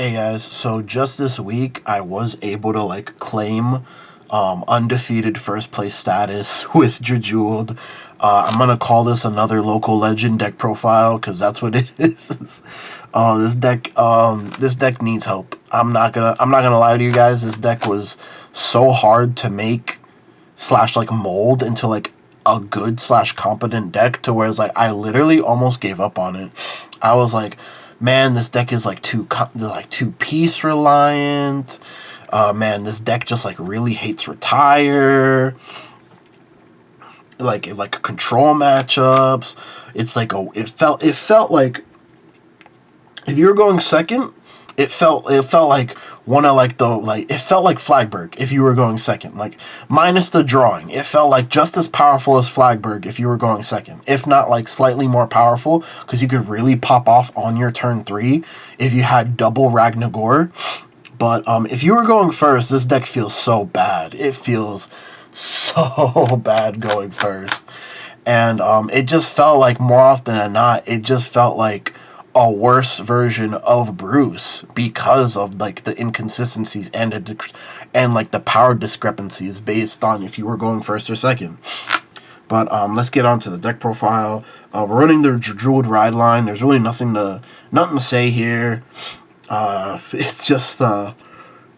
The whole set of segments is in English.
Hey guys, so just this week I was able to like claim undefeated first place status with DRAJEWELED. I'm gonna call this another local legend deck profile because that's what it is. This deck needs help. I'm not gonna lie to you guys. This deck was so hard to make slash like mold into like a good slash competent deck to where it's like I literally almost gave up on it. I was like, man, this deck is like too piece reliant. Man, this deck just like really hates retire. Like control matchups. It's like it felt like if you were going second, it felt like one of like it felt like Flagberg if you were going second. Like minus the drawing, it felt like just as powerful as Flagberg if you were going second. If not like slightly more powerful, because you could really pop off on your turn 3 if you had double Ragnagor. But if you were going first, this deck feels so bad. It feels so bad going first. And it just felt like more often than not, it just felt like a worse version of Bruce because of like the inconsistencies and like the power discrepancies based on if you were going first or second. But let's get on to the deck profile. We're running the DRAJEWELED ride line. There's really nothing to say here. It's just the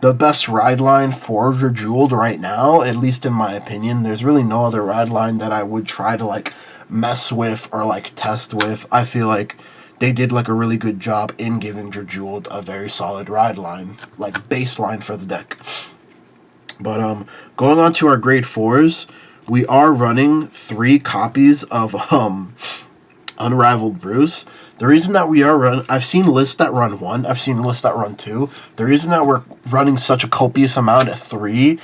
best ride line for DRAJEWELED right now, at least in my opinion. There's really no other ride line that I would try to like mess with or like test with. I feel like they did like a really good job in giving DRAJEWELED a very solid ride line, like baseline for the deck. But going on to our grade 4s, we are running 3 copies of Unrivaled Bruce. The reason that we are I've seen lists that run 1, I've seen lists that run 2. The reason that we're running such a copious amount at 3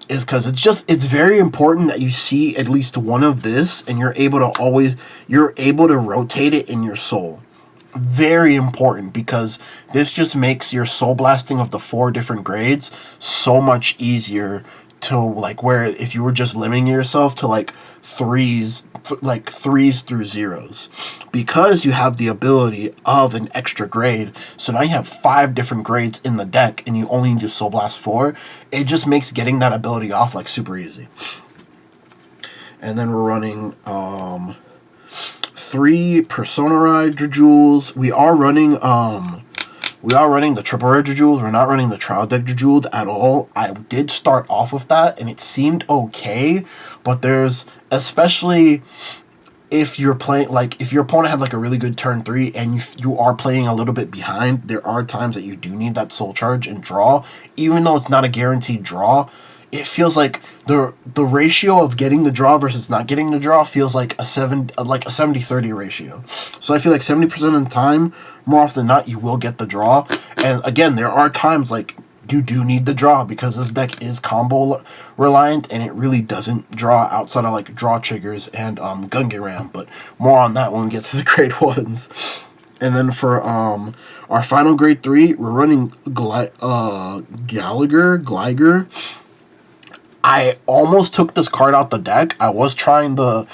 is because it's very important that you see at least one of this and you're able to rotate it in your soul. Very important, because this just makes your soul blasting of the 4 different grades so much easier to like, where if you were just limiting yourself to like threes through 0s, because you have the ability of an extra grade. So now you have 5 different grades in the deck and you only need to soul blast 4. It just makes getting that ability off like super easy. And then we're running 3 Persona Ride DRAJEWELEDs. We are running the triple rare DRAJEWELED. We're not running the trial deck DRAJEWELED at all. I did start off with that and it seemed okay, but there's, especially if you're playing, like if your opponent had like a really good turn 3 and you are playing a little bit behind, there are times that you do need that soul charge and draw. Even though it's not a guaranteed draw, it feels like the ratio of getting the draw versus not getting the draw feels like a 70-30 ratio. So I feel like 70% of the time, more often than not, you will get the draw. And again, there are times like you do need the draw because this deck is combo reliant and it really doesn't draw outside of like draw triggers and Gunga Ram. But more on that when we get to the grade 1s. And then for our final grade 3, we're running Gliger. I almost took this card out the deck. I was trying the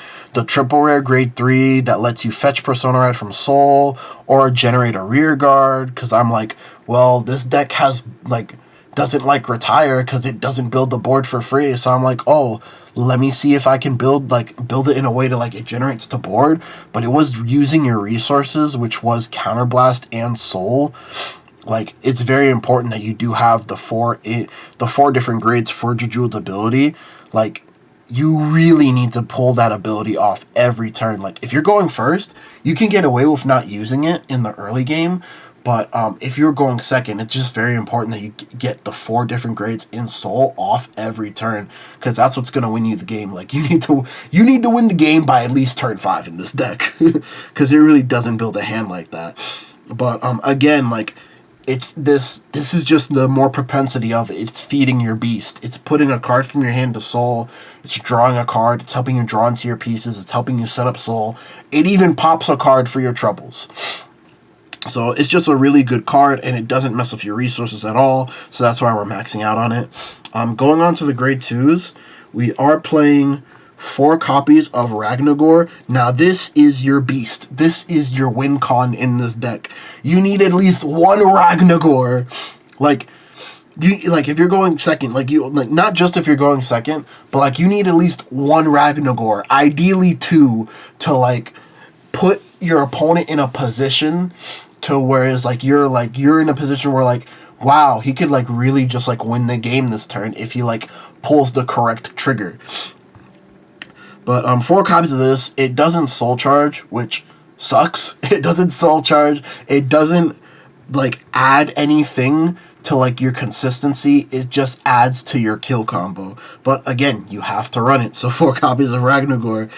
triple rare grade 3 that lets you fetch Persona Ride from Soul or generate a rear guard, because I'm like, well, this deck has like doesn't like retire because it doesn't build the board for free. So I'm like, oh, let me see if I can build it in a way to like it generates the board. But it was using your resources, which was Counterblast and Soul. Like, it's very important that you do have the 4 different grades for DRAJEWELED's ability. Like, you really need to pull that ability off every turn. Like, if you're going first, you can get away with not using it in the early game. But if you're going second, it's just very important that you get the 4 different grades in Soul off every turn, because that's what's going to win you the game. Like, you need to win the game by at least turn 5 in this deck, because it really doesn't build a hand like that. But again, like, this is just the more propensity of it. It's feeding your beast. It's putting a card from your hand to Soul. It's drawing a card. It's helping you draw into your pieces. It's helping you set up Soul. It even pops a card for your troubles. So it's just a really good card, and it doesn't mess with your resources at all. So that's why we're maxing out on it. Going on to the grade 2s, we are playing 4 copies of Ragnagor. Now this is your beast. This is your win con in this deck. You need at least 1 Ragnagor. Like, if you're going second, not just if you're going second, but like you need at least 1 Ragnagor, ideally 2, to like put your opponent in a position to whereas you're in a position where like, wow, he could like really just like win the game this turn if he like pulls the correct trigger. But 4 copies of this. It doesn't soul charge, which sucks. It doesn't soul charge. It doesn't like add anything to like your consistency. It just adds to your kill combo. But again, you have to run it. So 4 copies of Ragnagor.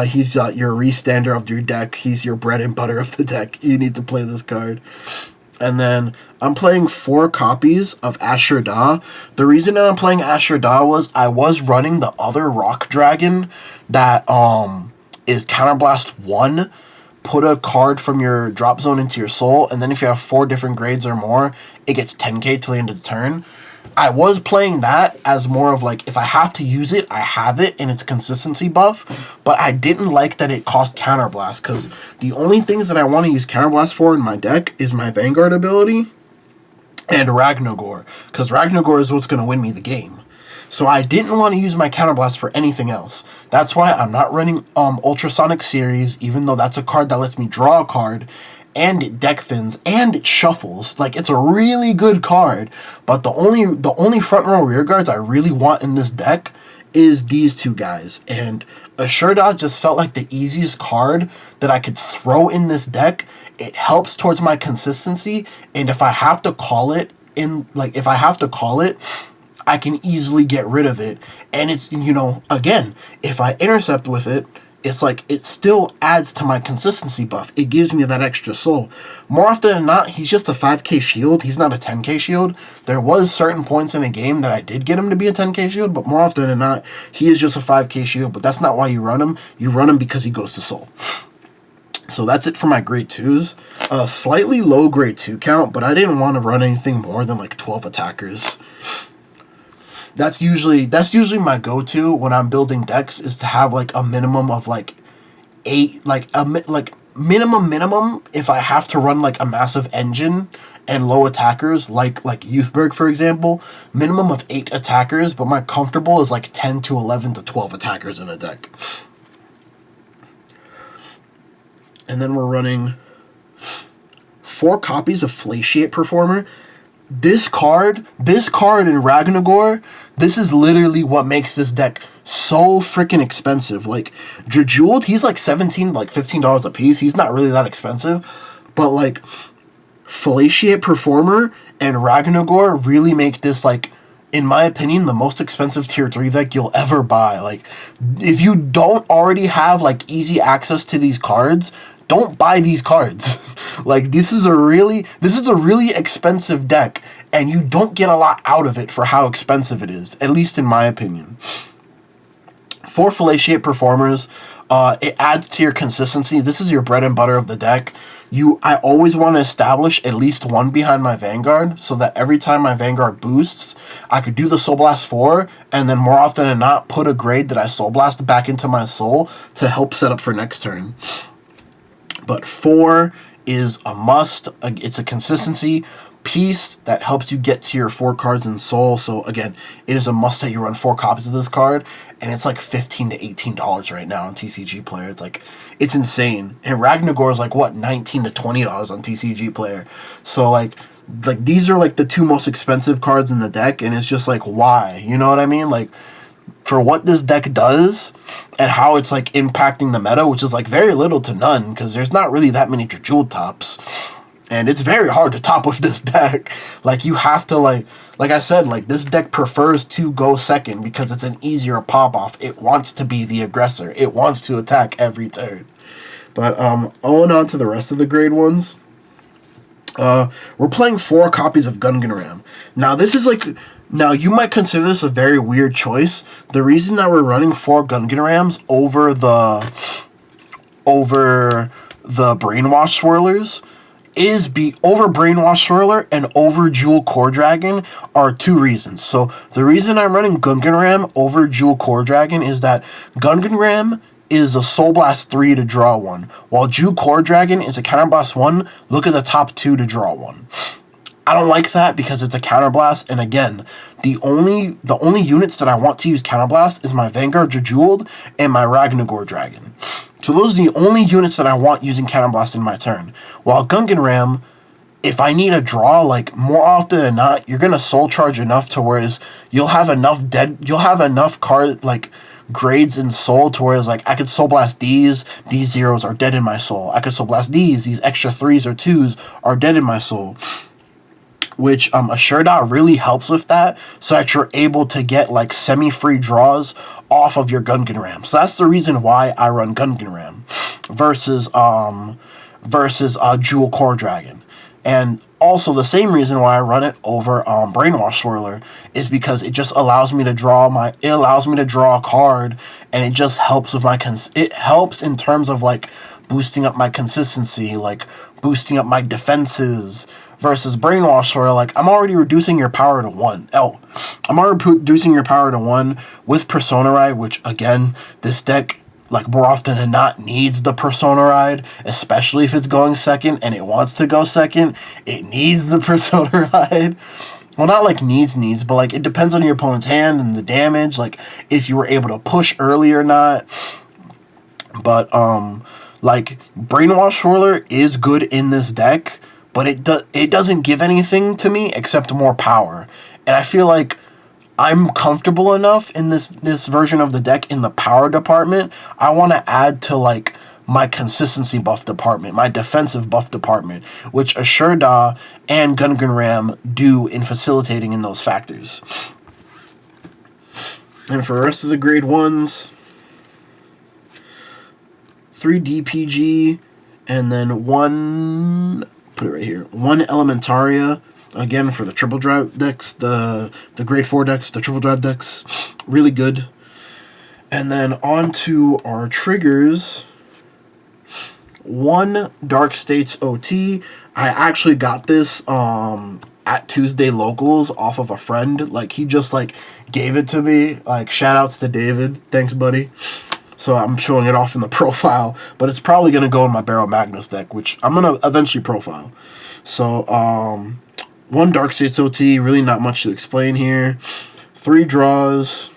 He's your restander of your deck. He's your bread and butter of the deck. You need to play this card. And then I'm playing 4 copies of Ashur Da. The reason that I'm playing Ashur Da was I was running the other rock dragon that is Counterblast 1. Put a card from your drop zone into your soul, and then if you have 4 different grades or more, it gets 10k till the end of the turn. I was playing that as more of like, if I have to use it, I have it in its consistency buff, but I didn't like that it cost Counterblast, because the only things that I want to use Counterblast for in my deck is my Vanguard ability and Ragnagor, because Ragnagor is what's going to win me the game. So I didn't want to use my Counterblast for anything else. That's why I'm not running Ultrasonic Series, even though that's a card that lets me draw a card, and it deck thins, and it shuffles. Like, it's a really good card, but the only front row rear guards I really want in this deck is these 2 guys. And Ashur Da just felt like the easiest card that I could throw in this deck. It helps towards my consistency, and if I have to call it, I can easily get rid of it. And it's, again, if I intercept with it, it's like it still adds to my consistency buff. It gives me that extra soul. More often than not, he's just a 5k shield. He's not a 10k shield. There was certain points in a game that I did get him to be a 10k shield, but more often than not, he is just a 5k shield. But that's not why you run him. You run him because he goes to soul. So that's it for my grade 2s. Slightly low grade 2 count, but I didn't want to run anything more than like 12 attackers. That's usually my go-to when I'm building decks, is to have like a minimum of like 8, minimum if I have to run like a massive engine and low attackers like Youthberg, for example, minimum of 8 attackers, but my comfortable is like 10 to 11 to 12 attackers in a deck. And then we're running 4 copies of Flatiate Performer. This card in Ragnagor, this is literally what makes this deck so freaking expensive. Like, DRAJEWELED, he's like $17, like $15 a piece. He's not really that expensive. But, like, Flatiate Performer and Ragnagor really make this, like, in my opinion, the most expensive tier 3 deck you'll ever buy. Like, if you don't already have, like, easy access to these cards, don't buy these cards. Like, this is a really expensive deck, and you don't get a lot out of it for how expensive it is, at least in my opinion. 4 Flatiate Performers, it adds to your consistency. This is your bread and butter of the deck. I always want to establish at least 1 behind my Vanguard, so that every time my Vanguard boosts, I could do the Soul Blast 4, and then more often than not, put a grade that I Soul Blast back into my soul to help set up for next turn. But 4 is a must. It's a consistency piece that helps you get to your 4 cards in soul. So again, it is a must that you run 4 copies of this card, and it's like $15 to $18 right now on TCG Player. It's like, it's insane. And Ragnagor is like, what, $19 to $20 on TCG Player. So like these are like the 2 most expensive cards in the deck, and it's just like, why? You know what I mean? Like, for what this deck does and how it's like impacting the meta, which is like very little to none, because there's not really that many DRAJEWELED tops, and it's very hard to top with this deck. Like, you have to like I said, like, this deck prefers to go second because it's an easier pop off. It wants to be the aggressor. It wants to attack every turn. But on to the rest of the grade 1s. We're playing 4 copies of Gungan. Now this is like, now you might consider this a very weird choice. The reason that we're running 4 Gungan over the Brainwash Swirlers, is over Brainwash Swirler and over Jewel Core Dragon are two reasons. So the reason I'm running Gungan Ram over Jewel Core Dragon is that Gungan Ram is a Soul Blast 3 to draw 1, while Jewel Core Dragon is a Counterblast 1, look at the top 2 to draw 1. I don't like that because it's a Counterblast, and again, the only units that I want to use Counterblast is my Vanguard DRAJEWELED and my Ragnagor Dragon. So those are the only units that I want using Counterblast in my turn. While Gungan Ram, if I need a draw, like, more often than not, you're gonna Soul Charge enough to whereas you'll have enough card, like, grades in Soul to whereas, like, I could Soul Blast these zeros are dead in my Soul. I could Soul Blast these extra 3s or 2s are dead in my Soul. Which Assure Dot really helps with that, so that you're able to get like semi-free draws off of your Gungan Ram. So that's the reason why I run Gungan Ram versus Jewel Core Dragon. And also the same reason why I run it over Brainwash Swirler is because it just allows me to draw a card, and it just helps with it helps in terms of like boosting up my consistency, like boosting up my defenses. Versus Brainwash, where like I'm already reducing your power to 1. I'm already reducing your power to 1 with Persona Ride, which again, this deck, like more often than not, needs the Persona Ride, especially if it's going second and it wants to go second. It needs the Persona Ride. Well, not like needs, but like it depends on your opponent's hand and the damage, like if you were able to push early or not. But like Brainwash Swirler is good in this deck, but it doesn't give anything to me except more power. And I feel like I'm comfortable enough in this version of the deck in the power department. I want to add to like my consistency buff department, my defensive buff department, which Assure Da and Gungan Ram do in facilitating in those factors. And for the rest of the grade 1s, 3 DPG, and then 1... put it right here. 1 Elementaria, again for the triple drive decks, the grade 4 decks, the triple drive decks, really good. And then on to our triggers. 1 Dark States OT. I actually got this at Tuesday Locals off of a friend. Like he just like gave it to me. Like shout outs to David. Thanks, buddy. So I'm showing it off in the profile, but it's probably going to go in my Barrow Magnus deck, which I'm going to eventually profile. So 1 Dark States OT, really not much to explain here. 3 draws,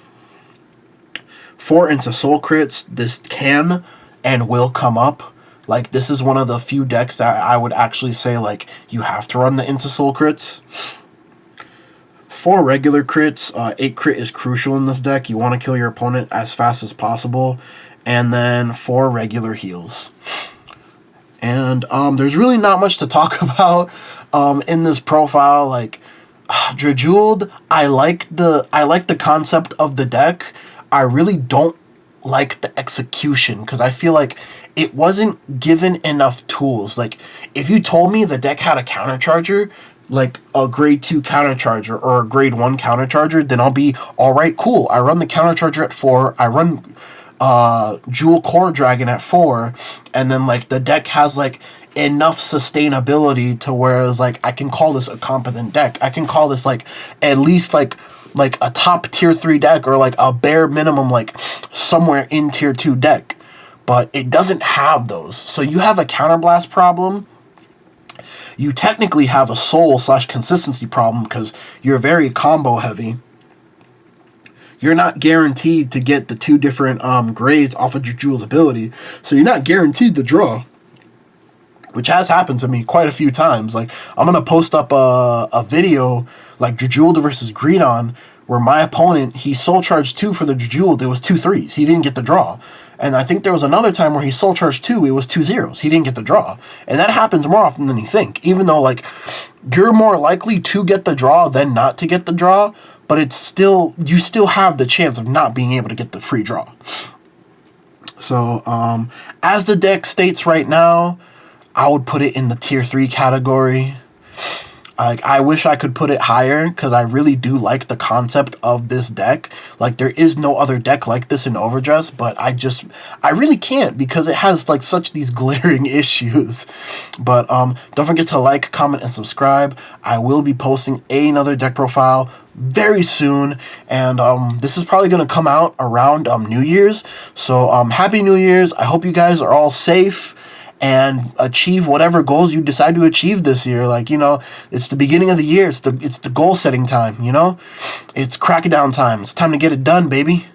4 into Soul Crits. This can and will come up. Like this is one of the few decks that I would actually say like you have to run the into Soul Crits. 4 regular crits, 8 crit is crucial in this deck. You want to kill your opponent as fast as possible. And then 4 regular heals. And there's really not much to talk about in this profile. Like DRAJEWELED, I like the concept of the deck. I really don't like the execution because I feel like it wasn't given enough tools. Like if you told me the deck had a countercharger, like a grade 2 countercharger or a grade 1 countercharger, then I'll be alright, cool. I run the countercharger at 4, I run Jewel Core Dragon at 4, and then like the deck has like enough sustainability to whereas like I can call this a competent deck. I can call this like at least like a top tier 3 deck, or like a bare minimum like somewhere in tier 2 deck. But it doesn't have those. So you have a counterblast problem. You technically have a soul/consistency problem because you're very combo heavy. You're not guaranteed to get the 2 different grades off of DRAJEWELED's ability, so you're not guaranteed the draw, which has happened to me quite a few times. Like I'm gonna post up a video like DRAJEWELED versus Greedon, where my opponent, he soul charged 2 for the DRAJEWELED, it was 2 3s. He didn't get the draw. And I think there was another time where he soul charged 2, it was 2 0s. He didn't get the draw. And that happens more often than you think. Even though, like, you're more likely to get the draw than not to get the draw, but it's still, you still have the chance of not being able to get the free draw. So, as the deck states right now, I would put it in the tier 3 category. Like, I wish I could put it higher because I really do like the concept of this deck. Like, there is no other deck like this in Overdress, but I really can't because it has like such these glaring issues. But don't forget to like, comment, and subscribe. I will be posting another deck profile very soon, and this is probably going to come out around New Year's. So happy New Year's. I hope you guys are all safe and achieve whatever goals you decide to achieve this year. Like, you know, it's the beginning of the year. It's the goal setting time, you know? It's crack it down time. It's time to get it done, baby.